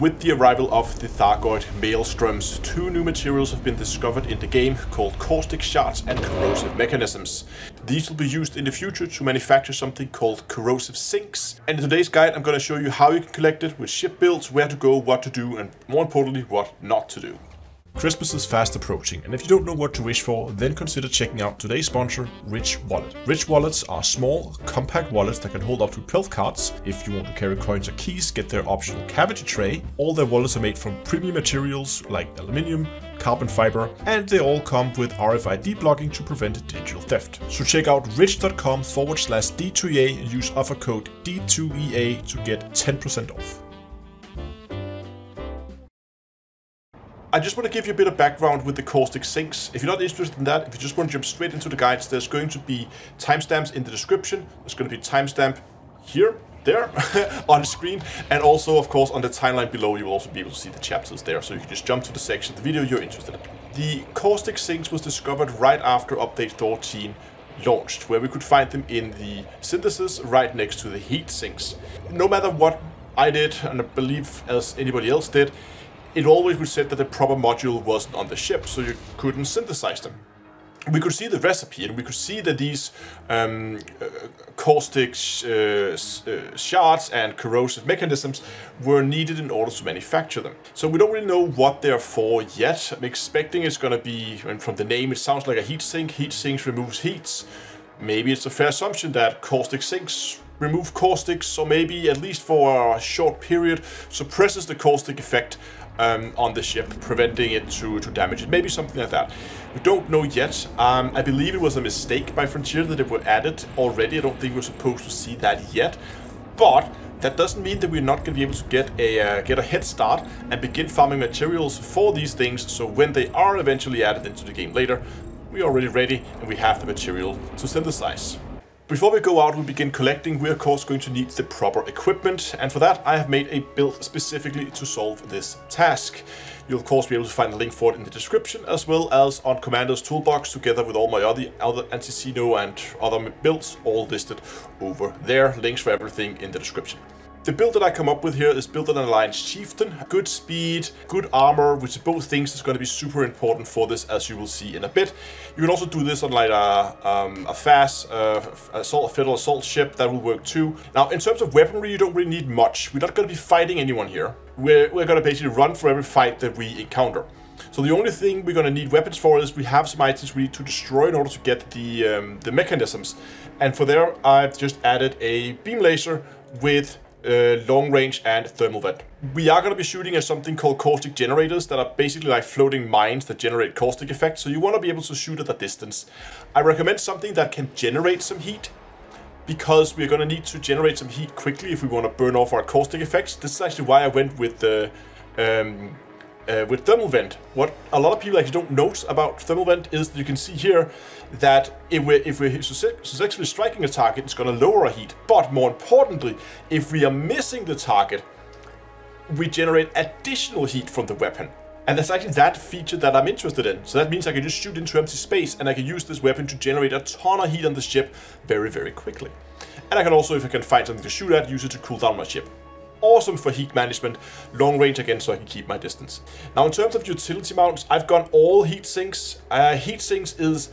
With the arrival of the Thargoid Maelstroms, two new materials have been discovered in the game called Caustic Shards and Corrosive mechanisms. These will be used in the future to manufacture something called corrosive sinks. And in today's guide I'm going to show you how you can collect it with ship builds, where to go, what to do, and more importantly what not to do. Christmas is fast approaching, and if you don't know what to wish for, then consider checking out today's sponsor, Rich Wallet. Rich Wallets are small, compact wallets that can hold up to 12 cards. If you want to carry coins or keys, get their optional cavity tray. All their wallets are made from premium materials like aluminium, carbon fiber, and they all come with RFID blocking to prevent digital theft. So check out rich.com/D2EA and use offer code D2EA to get 10% off. I just want to give you a bit of background with the caustic sinks. If you're not interested in that, if you just want to jump straight into the guides, there's going to be timestamps in the description. There's going to be timestamp here, there, on the screen, and also, of course, on the timeline below, you will also be able to see the chapters there, so you can just jump to the section of the video you're interested in. The caustic sinks was discovered right after Update 14 launched, where we could find them in the synthesis right next to the heat sinks. No matter what I did, and I believe as anybody else did, it always was said that the proper module wasn't on the ship, so you couldn't synthesize them. We could see the recipe, and we could see that these caustic shards and corrosive mechanisms were needed in order to manufacture them. So we don't really know what they're for yet. I'm expecting it's going to be, and from the name it sounds like a heat sink. Heat sinks removes heats. Maybe it's a fair assumption that caustic sinks remove caustics, or maybe, at least for a short period, suppresses the caustic effect on the ship, preventing it to damage it. Maybe something like that. We don't know yet. I believe it was a mistake by Frontier that it were added already. I don't think we're supposed to see that yet. But that doesn't mean that we're not going to be able to get a head start and begin farming materials for these things, so when they are eventually added into the game later, we're already ready and we have the material to synthesize. Before we go out and begin collecting, we're of course going to need the proper equipment, and for that I have made a build specifically to solve this task. You'll of course be able to find a link for it in the description, as well as on Commander's Toolbox, together with all my other Anticino and other builds, all listed over there. Links for everything in the description. The build that I come up with here is built on an Alliance Chieftain. Good speed, good armor, which are both things that's going to be super important for this, as you will see in a bit. You can also do this on like a fast federal assault ship. That will work too. Now, in terms of weaponry, you don't really need much. We're not going to be fighting anyone here. We're going to basically run for every fight that we encounter. So the only thing we're going to need weapons for is we have some items we need to destroy in order to get the mechanisms. And for there, I've just added a beam laser with long range and thermal vent. We are going to be shooting at something called caustic generators that are basically like floating mines that generate caustic effects, so you want to be able to shoot at a distance. I recommend something that can generate some heat, because we're going to need to generate some heat quickly if we want to burn off our caustic effects. This is actually why I went with the with thermal vent. What a lot of people actually don't note about thermal vent is that you can see here that if we're successfully striking a target, it's going to lower our heat. But more importantly, if we are missing the target, we generate additional heat from the weapon. And that's actually that feature that I'm interested in. So that means I can just shoot into empty space, and I can use this weapon to generate a ton of heat on the ship very, very quickly. And I can also, if I can find something to shoot at, use it to cool down my ship. Awesome for heat management, long range again, so I can keep my distance. Now, in terms of utility mounts, I've gone all heat sinks. Heat sinks is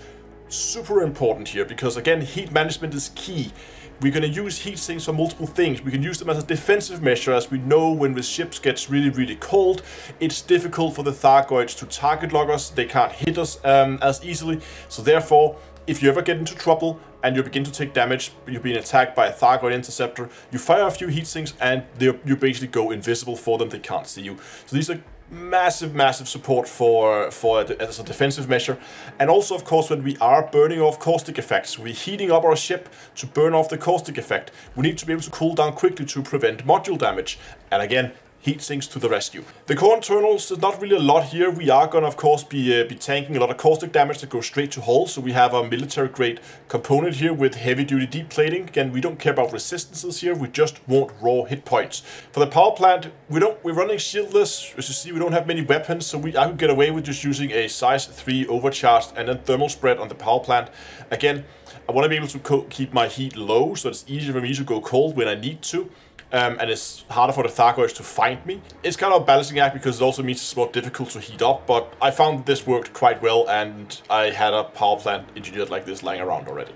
super important here because, again, heat management is key. We're going to use heat sinks for multiple things. We can use them as a defensive measure, as we know when the ships gets really, really cold, it's difficult for the Thargoids to target lock us. They can't hit us as easily. So therefore, if you ever get into trouble and you begin to take damage, you're being attacked by a Thargoid interceptor, you fire a few heat sinks and you basically go invisible for them. They can't see you. So these are massive support for as a defensive measure. And also, of course, when we are burning off caustic effects, we're heating up our ship to burn off the caustic effect. We need to be able to cool down quickly to prevent module damage. And again, heat sinks to the rescue. The core internals, there's not really a lot here. We are gonna, of course, be tanking a lot of caustic damage that goes straight to hull. So we have a military grade component here with heavy duty deep plating. Again, we don't care about resistances here. We just want raw hit points. For the power plant, we're running shieldless. As you see, we don't have many weapons, so I could get away with just using a size 3 overcharged and then thermal spread on the power plant. Again, I want to be able to keep my heat low, so it's easier for me to go cold when I need to. and it's harder for the Thargoids to find me. It's kind of a balancing act because it also means it's more difficult to heat up, but I found this worked quite well, and I had a power plant engineered like this lying around already.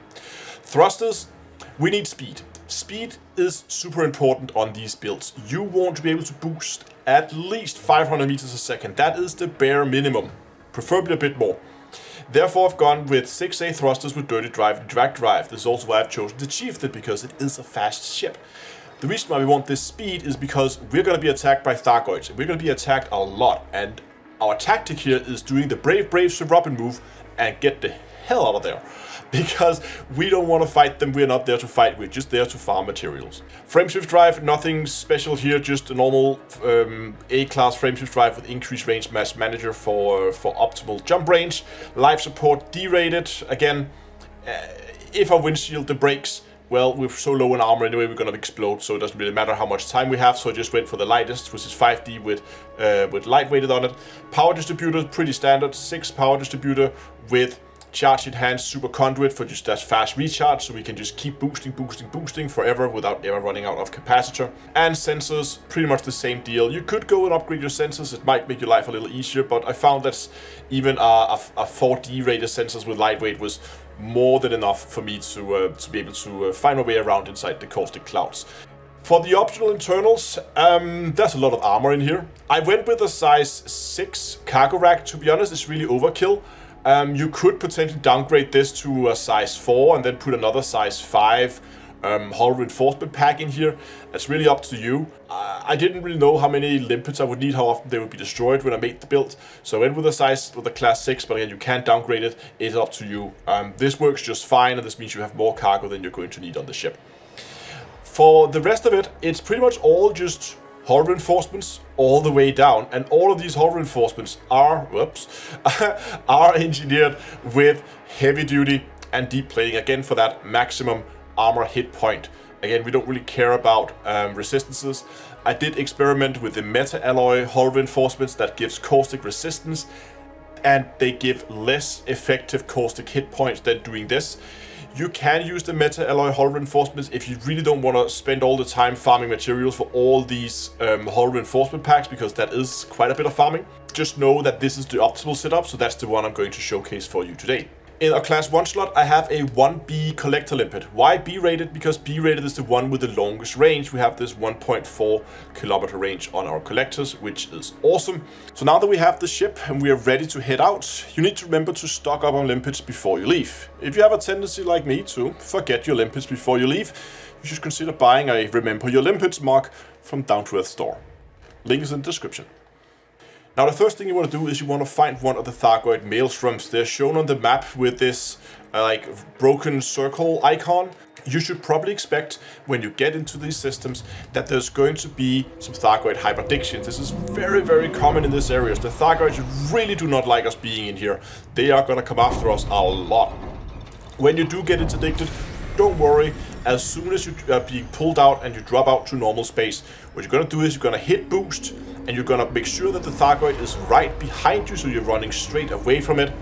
Thrusters, we need speed. Speed is super important on these builds. You want to be able to boost at least 500 meters a second. That is the bare minimum, preferably a bit more. Therefore, I've gone with 6A thrusters with dirty drive and drag drive. This is also why I've chosen the Chieftain, because it is a fast ship. The reason why we want this speed is because we're going to be attacked by Thargoids. We're going to be attacked a lot, and our tactic here is doing the brave Sir Robin move and get the hell out of there. Because we don't want to fight them, we're not there to fight, we're just there to farm materials. Frameshift drive, nothing special here, just a normal A-class frameshift drive with increased range mass manager for optimal jump range. Life support derated, again, if our windshield breaks, well, we're so low in armor anyway, we're gonna explode, so it doesn't really matter how much time we have, so I just went for the lightest, which is 5D with lightweighted on it. Power distributor, pretty standard, 6 power distributor with charge enhanced super conduit for just that fast recharge, so we can just keep boosting forever without ever running out of capacitor. And sensors, pretty much the same deal. You could go and upgrade your sensors, it might make your life a little easier, but I found that even a 4D rated sensors with lightweight was more than enough for me to be able to find my way around inside the caustic clouds. For the optional internals, there's a lot of armor in here. I went with a size 6 cargo rack. To be honest, it's really overkill. You could potentially downgrade this to a size 4 and then put another size 5 hull reinforcement pack in here. That's really up to you. I didn't really know how many limpets I would need, how often they would be destroyed when I made the build. So I went with a class 6, but again, you can't downgrade it. It's up to you. This works just fine, and this means you have more cargo than you're going to need on the ship. For the rest of it, it's pretty much all just hull reinforcements all the way down, and all of these hull reinforcements are, are engineered with heavy duty and deep plating, again for that maximum armor hit point. Again, we don't really care about resistances. I did experiment with the meta alloy hull reinforcements that gives caustic resistance, and they give less effective caustic hit points than doing this. You can use the meta alloy hull reinforcements if you really don't want to spend all the time farming materials for all these hull reinforcement packs, because that is quite a bit of farming. Just know that this is the optimal setup, so that's the one I'm going to showcase for you today. In our class 1 slot, I have a 1B collector limpet. Why B rated? Because B rated is the one with the longest range. We have this 1.4 kilometer range on our collectors, which is awesome. So now that we have the ship and we are ready to head out, you need to remember to stock up on limpets before you leave. If you have a tendency like me to forget your limpets before you leave, you should consider buying a Remember Your Limpets mark from Down to Earth store. Link is in the description. Now the first thing you want to do is you want to find one of the Thargoid Maelstroms. They're shown on the map with this like broken circle icon. You should probably expect when you get into these systems that there's going to be some Thargoid hyperdictions. This is very common in this area. The Thargoids really do not like us being in here. They are going to come after us a lot. When you do get interdicted, don't worry. As soon as you are being pulled out and you drop out to normal space, what you're going to do is you're going to hit boost, and you're going to make sure that the Thargoid is right behind you, so you're running straight away from it.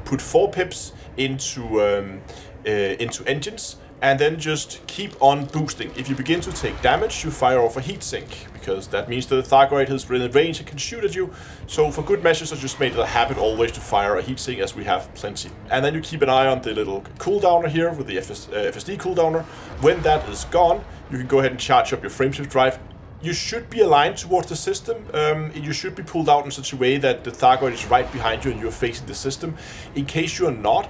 Put 4 pips into engines, and then just keep on boosting. If you begin to take damage, you fire off a heatsink, because that means that the Thargoid is within range and can shoot at you. So for good measures, I just made it a habit always to fire a heatsink, as we have plenty. And then you keep an eye on the little cooldowner here with the FSD cooldowner. When that is gone, you can go ahead and charge up your frameshift drive. You should be aligned towards the system. You should be pulled out in such a way that the Thargoid is right behind you and you're facing the system. In case you're not,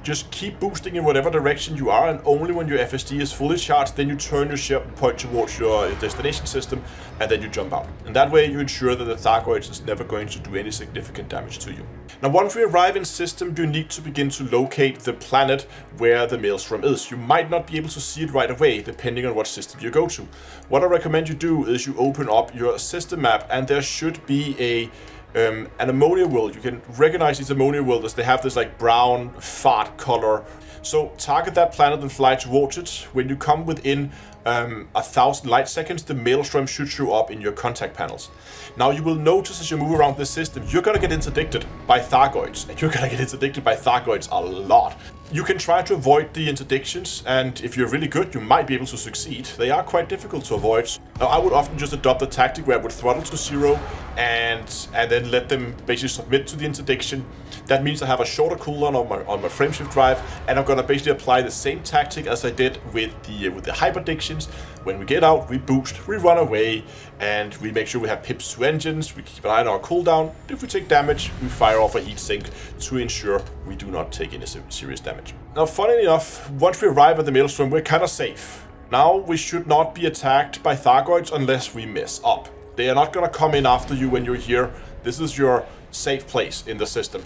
just keep boosting in whatever direction you are, and only when your FSD is fully charged, then you turn your ship and point towards your destination system, and then you jump out. And that way you ensure that the Thargoid is never going to do any significant damage to you. Now once we arrive in system, you need to begin to locate the planet where the Maelstrom is. You might not be able to see it right away, depending on what system you go to. What I recommend you do is you open up your system map, and there should be an ammonia world. You can recognize these ammonia worlds as they have this like brown fart color. So target that planet and fly towards it. When you come within 1,000 light seconds, the Maelstrom should show up in your contact panels. Now you will notice as you move around this system, you're gonna get interdicted by Thargoids, and you're gonna get interdicted by Thargoids a lot. You can try to avoid the interdictions, and if you're really good, you might be able to succeed. They are quite difficult to avoid. Now, I would often just adopt the tactic where I would throttle to 0 and then let them basically submit to the interdiction. That means I have a shorter cooldown on my frameshift drive, and I'm gonna basically apply the same tactic as I did with the hyperdictions. When we get out, we boost, we run away, and we make sure we have pips to engines, we keep an eye on our cooldown. If we take damage, we fire off a heatsink to ensure we do not take any serious damage. Now, funnily enough, once we arrive at the Maelstrom, we're kind of safe. Now, we should not be attacked by Thargoids unless we mess up. They are not going to come in after you when you're here. This is your safe place in the system,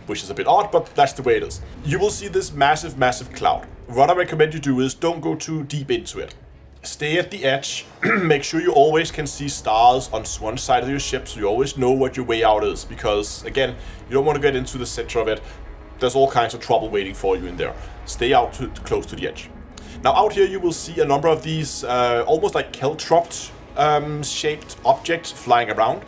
which is a bit odd, but that's the way it is. You will see this massive, massive cloud. What I recommend you do is don't go too deep into it. Stay at the edge. Make sure you always can see stars on one side of your ship, so you always know what your way out is, because again, you don't want to get into the center of it. There's all kinds of trouble waiting for you in there. Stay out close to the edge. Now out here you will see a number of these almost like caltrops shaped objects flying around.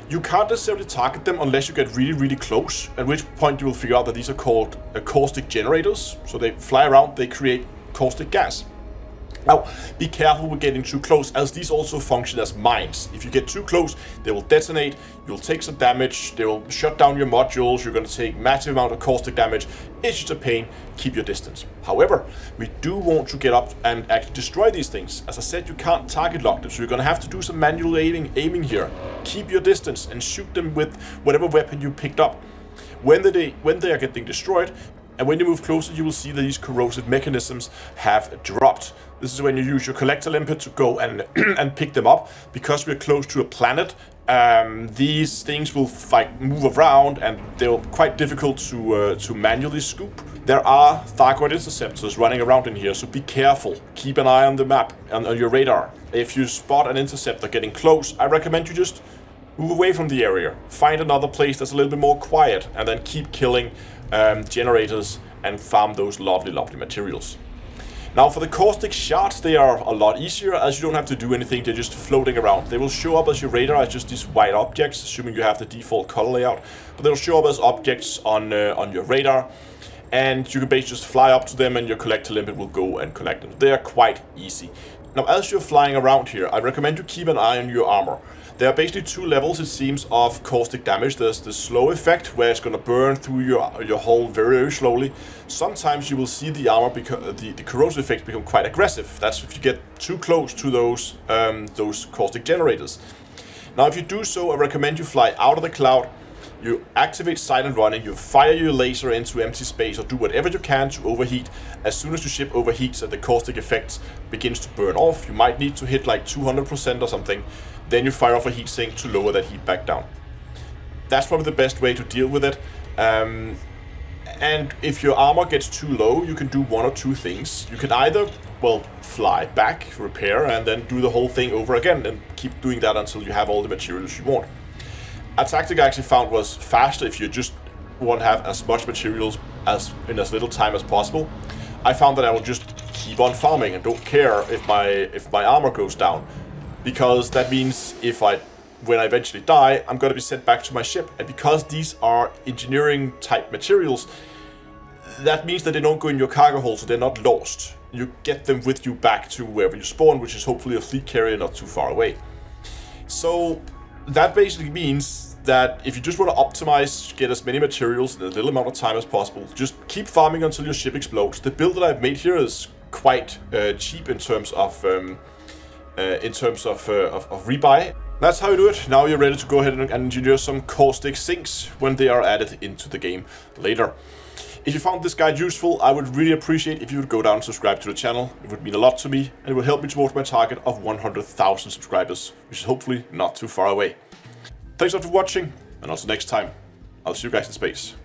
You can't necessarily target them unless you get really, really close, at which point you will figure out that these are called caustic generators. So they fly around, they create caustic gas. Now, be careful with getting too close, as these also function as mines. If you get too close, they will detonate, you'll take some damage, they will shut down your modules, you're going to take massive amount of caustic damage. It's just a pain, keep your distance. However, we do want to get up and actually destroy these things. As I said, you can't target lock them, so you're going to have to do some manual aiming here. Keep your distance and shoot them with whatever weapon you picked up. When they are getting destroyed, and when you move closer, you will see that these corrosive mechanisms have dropped. This is when you use your collector limpet to go and and pick them up. Because we're close to a planet, these things will move around, and they're quite difficult to manually scoop. There are Thargoid interceptors running around in here, so be careful. Keep an eye on the map, on your radar. If you spot an interceptor getting close, I recommend you just move away from the area. Find another place that's a little bit more quiet, and then keep killing generators and farm those lovely, lovely materials. Now for the caustic shards, they are a lot easier, as you don't have to do anything, they're just floating around. They will show up as your radar as just these white objects, assuming you have the default color layout, but they'll show up as objects on your radar, and you can basically just fly up to them and your collector limpet will go and collect them. They are quite easy. Now as you're flying around here, I recommend you keep an eye on your armor. There are basically two levels, it seems, of caustic damage. There's the slow effect, where it's going to burn through your hull very, very slowly. Sometimes you will see the armor, because the corrosive effects become quite aggressive. That's if you get too close to those caustic generators. Now, if you do so, I recommend you fly out of the cloud. You activate silent running, you fire your laser into empty space, or do whatever you can to overheat. As soon as your ship overheats and the caustic effect begins to burn off, you might need to hit like 200% or something. Then you fire off a heatsink to lower that heat back down. That's probably the best way to deal with it. And if your armor gets too low, you can do one or two things. You can either, well, fly back, repair, and then do the whole thing over again, and keep doing that until you have all the materials you want. A tactic I actually found was faster if you just want to have as much materials in as little time as possible. I found that I will just keep on farming and don't care if my armor goes down. Because that means when I eventually die, I'm going to be sent back to my ship. And because these are engineering type materials, that means that they don't go in your cargo hold, so they're not lost. You get them with you back to wherever you spawn, which is hopefully a fleet carrier not too far away. So that basically means that if you just want to optimize, get as many materials in a little amount of time as possible, just keep farming until your ship explodes. The build that I've made here is quite cheap in terms of rebuy. That's how you do it. Now you're ready to go ahead and engineer some caustic sinks when they are added into the game later. If you found this guide useful, I would really appreciate if you would go down and subscribe to the channel. It would mean a lot to me, and it will help me towards my target of 100,000 subscribers, which is hopefully not too far away. Thanks a lot for watching, and until next time, I'll see you guys in space.